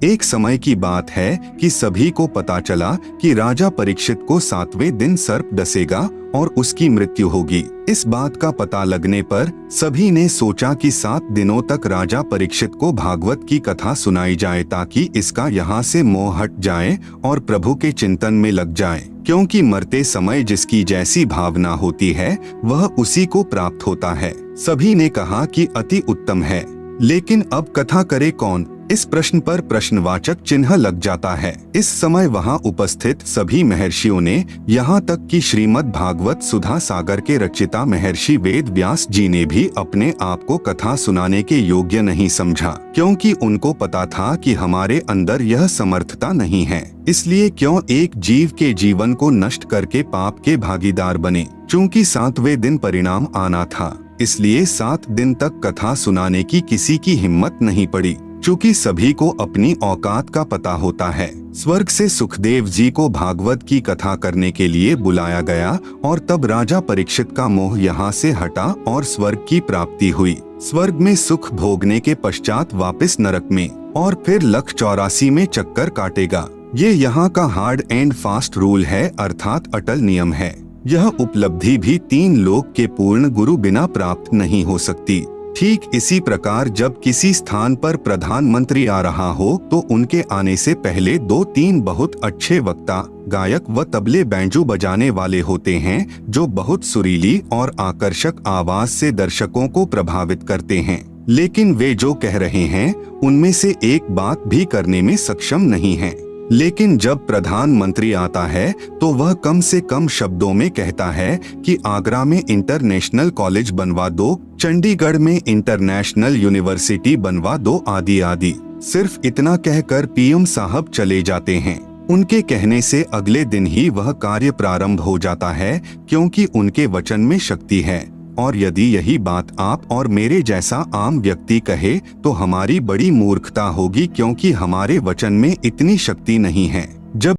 एक समय की बात है कि सभी को पता चला कि राजा परीक्षित को 7वें दिन सर्प डसेगा और उसकी मृत्यु होगी। इस बात का पता लगने पर सभी ने सोचा कि 7 दिनों तक राजा परीक्षित को भागवत की कथा सुनाई जाए ताकि इसका यहाँ से मोह हट जाए और प्रभु के चिंतन में लग जाए, क्योंकि मरते समय जिसकी जैसी भावना होती है वह उसी को प्राप्त होता है। सभी ने कहा कि अति उत्तम है, लेकिन अब कथा करे कौन? इस प्रश्न पर प्रश्नवाचक चिन्ह लग जाता है। इस समय वहां उपस्थित सभी महर्षियों ने, यहाँ तक कि श्रीमद् भागवत सुधा सागर के रचिता महर्षि वेद व्यास जी ने भी अपने आप को कथा सुनाने के योग्य नहीं समझा, क्योंकि उनको पता था कि हमारे अंदर यह समर्थता नहीं है। इसलिए क्यों एक जीव के जीवन को नष्ट करके पाप के भागीदार बने। चूँकि 7वें दिन परिणाम आना था, इसलिए 7 दिन तक कथा सुनाने की किसी की हिम्मत नहीं पड़ी। चूँकि सभी को अपनी औकात का पता होता है, स्वर्ग से सुखदेव जी को भागवत की कथा करने के लिए बुलाया गया और तब राजा परीक्षित का मोह यहाँ से हटा और स्वर्ग की प्राप्ति हुई। स्वर्ग में सुख भोगने के पश्चात वापस नरक में और फिर 184 में चक्कर काटेगा। ये यहाँ का हार्ड एंड फास्ट रूल है, अर्थात अटल नियम है। यह उपलब्धि भी 3 लोक के पूर्ण गुरु बिना प्राप्त नहीं हो सकती। ठीक इसी प्रकार जब किसी स्थान पर प्रधानमंत्री आ रहा हो तो उनके आने से पहले 2-3 बहुत अच्छे वक्ता, गायक व तबले बैंजो बजाने वाले होते हैं, जो बहुत सुरीली और आकर्षक आवाज से दर्शकों को प्रभावित करते हैं। लेकिन वे जो कह रहे हैं उनमें से एक बात भी करने में सक्षम नहीं है। लेकिन जब प्रधानमंत्री आता है तो वह कम से कम शब्दों में कहता है कि आगरा में इंटरनेशनल कॉलेज बनवा दो, चंडीगढ़ में इंटरनेशनल यूनिवर्सिटी बनवा दो, आदि आदि। सिर्फ इतना कहकर पीएम साहब चले जाते हैं। उनके कहने से अगले दिन ही वह कार्य प्रारंभ हो जाता है, क्योंकि उनके वचन में शक्ति है। और यदि यही बात आप और मेरे जैसा आम व्यक्ति कहे तो हमारी बड़ी मूर्खता होगी, क्योंकि हमारे वचन में इतनी शक्ति नहीं है। जब